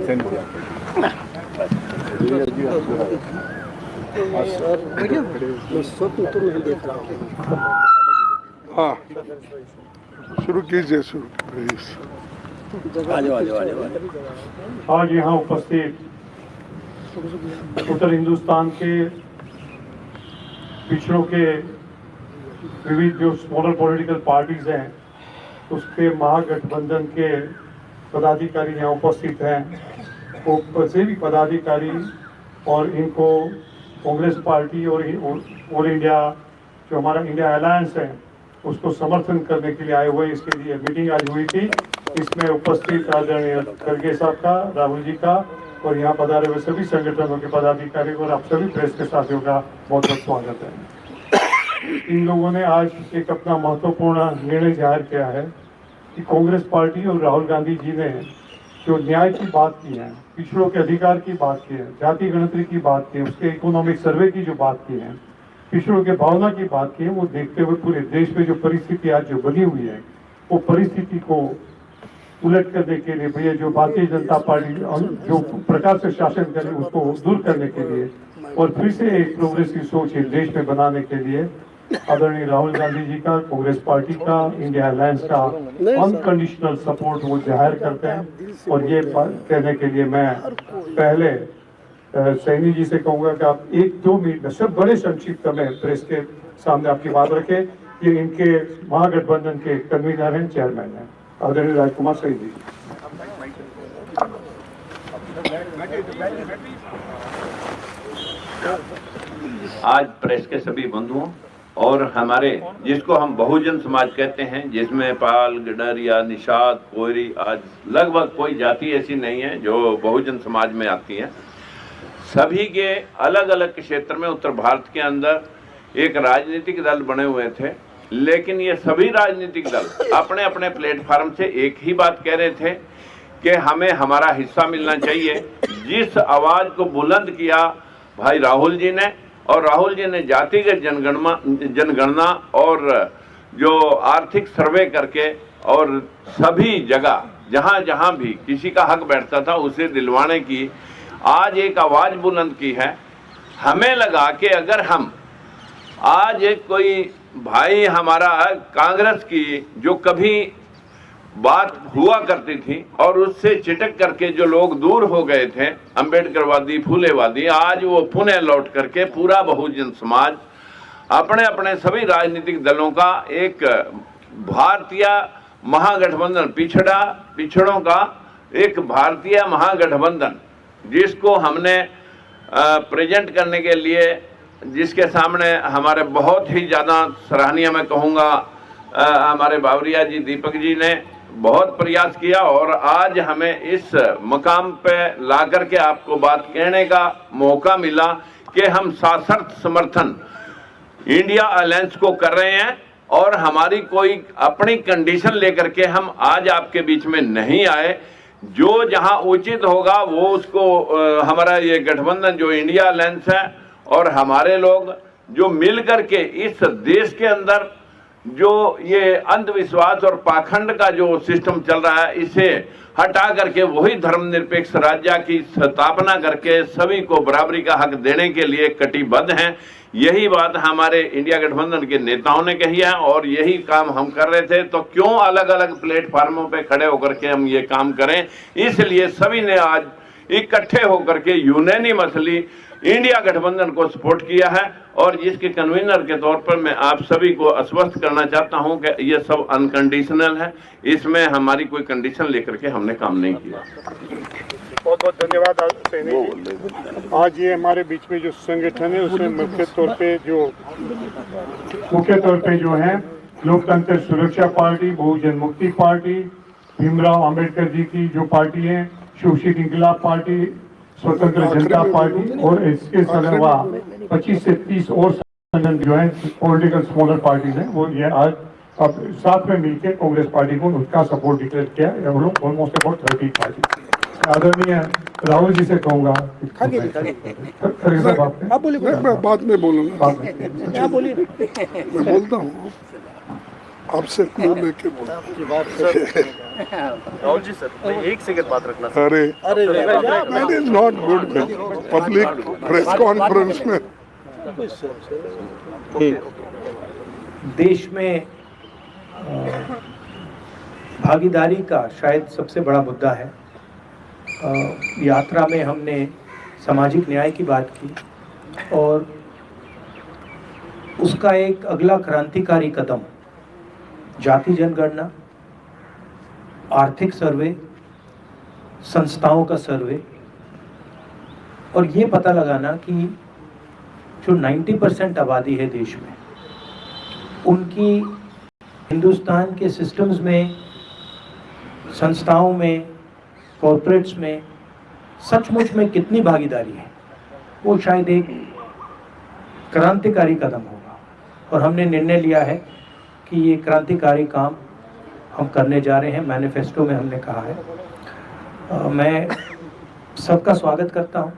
हाँ शुरू कीजिए, शुरू आज यहाँ उपस्थित उत्तर हिंदुस्तान के पिछड़ों के विविध जो स्मॉलर पॉलिटिकल पार्टीज हैं उसके महागठबंधन के पदाधिकारी यहाँ उपस्थित हैं। वो सभी पदाधिकारी और इनको कांग्रेस पार्टी और ऑल इंडिया जो हमारा इंडिया अलायंस है उसको समर्थन करने के लिए आए हुए। इसके लिए मीटिंग आज हुई थी। इसमें उपस्थित आदरणीय खड़गे साहब का, राहुल जी का और यहाँ पधारे हुए सभी संगठनों के पदाधिकारी और आप सभी प्रेस के साथियों का बहुत बहुत स्वागत है। इन लोगों ने आज एक अपना महत्वपूर्ण निर्णय जाहिर किया है कि कांग्रेस पार्टी और राहुल गांधी जी ने जो न्याय की बात की है, पिछड़ों के अधिकार की बात की है, जाति गणतरी की बात की है, उसके इकोनॉमिक सर्वे की जो बात की है, पिछड़ों के भावना की बात की है, वो देखते हुए पूरे देश में जो परिस्थिति आज जो बनी हुई है वो परिस्थिति को उलट करने के लिए भैया जो भारतीय जनता पार्टी जो प्रकार से शासन करे उसको दूर करने के लिए और फिर से एक प्रोग्रेसिव सोच देश में बनाने के लिए आदरणीय राहुल गांधी जी का, कांग्रेस पार्टी का, इंडिया अलायंस का अनकंडीशनल सपोर्ट वो जाहिर करते हैं। और ये कहने के लिए मैं पहले सैनी जी से कहूंगा कि आप 1-2 मिनट में सब बड़े संक्षिप्त में प्रेस के सामने आपकी बात रखें। ये इनके महागठबंधन के कन्वीनर हैं, चेयरमैन हैं, आदरणीय राजकुमार सही जी। आज प्रेस के सभी बंधुओं और हमारे जिसको हम बहुजन समाज कहते हैं, जिसमें पाल, गडरिया, निषाद, कोयरी, आज लगभग कोई जाति ऐसी नहीं है जो बहुजन समाज में आती है। सभी के अलग अलग क्षेत्र में उत्तर भारत के अंदर एक राजनीतिक दल बने हुए थे, लेकिन ये सभी राजनीतिक दल अपने अपने प्लेटफार्म से एक ही बात कह रहे थे कि हमें हमारा हिस्सा मिलना चाहिए। जिस आवाज को बुलंद किया भाई राहुल जी ने, और राहुल जी ने जातिगत जनगणना और जो आर्थिक सर्वे करके और सभी जगह जहां जहां भी किसी का हक बैठता था उसे दिलवाने की आज एक आवाज बुलंद की है। हमें लगा कि अगर हम आज एक कोई भाई हमारा कांग्रेस की जो कभी बात हुआ करती थी और उससे चिटक करके जो लोग दूर हो गए थे, अंबेडकरवादी, फूलेवादी, आज वो पुनः लौट करके पूरा बहुजन समाज अपने अपने सभी राजनीतिक दलों का एक भारतीय महागठबंधन, पिछड़ों का एक भारतीय महागठबंधन जिसको हमने प्रेजेंट करने के लिए, जिसके सामने हमारे बहुत ही ज़्यादा सराहनीय मैं कहूँगा हमारे बावरिया जी, दीपक जी ने बहुत प्रयास किया और आज हमें इस मकाम पे ला करके आपको बात कहने का मौका मिला कि हम सशर्त समर्थन इंडिया अलायंस को कर रहे हैं और हमारी कोई अपनी कंडीशन लेकर के हम आज आपके बीच में नहीं आए। जो जहां उचित होगा वो उसको हमारा ये गठबंधन जो इंडिया अलायंस है और हमारे लोग जो मिल करके इस देश के अंदर जो ये अंधविश्वास और पाखंड का जो सिस्टम चल रहा है इसे हटा करके वही धर्मनिरपेक्ष राज्य की स्थापना करके सभी को बराबरी का हक देने के लिए कटिबद्ध हैं। यही बात हमारे इंडिया गठबंधन के नेताओं ने कही है और यही काम हम कर रहे थे। तो क्यों अलग अलग प्लेटफार्मों पे खड़े होकर के हम ये काम करें, इसलिए सभी ने आज इकट्ठे होकर के यूनानिमसली इंडिया गठबंधन को सपोर्ट किया है। और जिसके कन्वीनर के तौर पर मैं आप सभी को आश्वस्त करना चाहता हूं कि ये सब अनकंडीशनल है, इसमें हमारी कोई कंडीशन लेकर के हमने काम नहीं किया। बहुत बहुत धन्यवाद सैनी जी। आज ये हमारे बीच में जो संगठन है उसमें मुख्य तौर पे जो है लोकतंत्र सुरक्षा पार्टी, बहुजन मुक्ति पार्टी, भीमराव अंबेडकर जी की जो पार्टी है, शोषित इंकलाब पार्टी, स्वतंत्र जनता पार्टी और इसके अलावा 25 से 30 और संगठन जो है पॉलिटिकल स्मॉलर पार्टीज हैं, वो ये आज अब साथ में मिलकर कांग्रेस पार्टी को उसका सपोर्ट डिक्लेयर किया है। हम लोग ऑलमोस्ट अबाउट 30 पार्टी। आदरणीय राहुल जी से कहूंगा आप बोलिए, मैं बाद में बोलूंगा। आप बोलिए, मैं बोलता हूँ आपसे लेके बोलता हूँ। राहुल जी सर, मैं एक सेकंड बात रखना सर। अरे that is not good public press conference में। देश में भागीदारी का शायद सबसे बड़ा मुद्दा है। यात्रा में हमने सामाजिक न्याय की बात की और उसका एक अगला क्रांतिकारी कदम जाति जनगणना, आर्थिक सर्वे, संस्थाओं का सर्वे और ये पता लगाना कि जो 90% आबादी है देश में, उनकी हिंदुस्तान के सिस्टम्स में, संस्थाओं में, कॉरपोरेट्स में सचमुच में कितनी भागीदारी है, वो शायद एक क्रांतिकारी कदम होगा। और हमने निर्णय लिया है कि ये क्रांतिकारी काम हम करने जा रहे हैं। मैनिफेस्टो में हमने कहा है। मैं सबका स्वागत करता हूँ।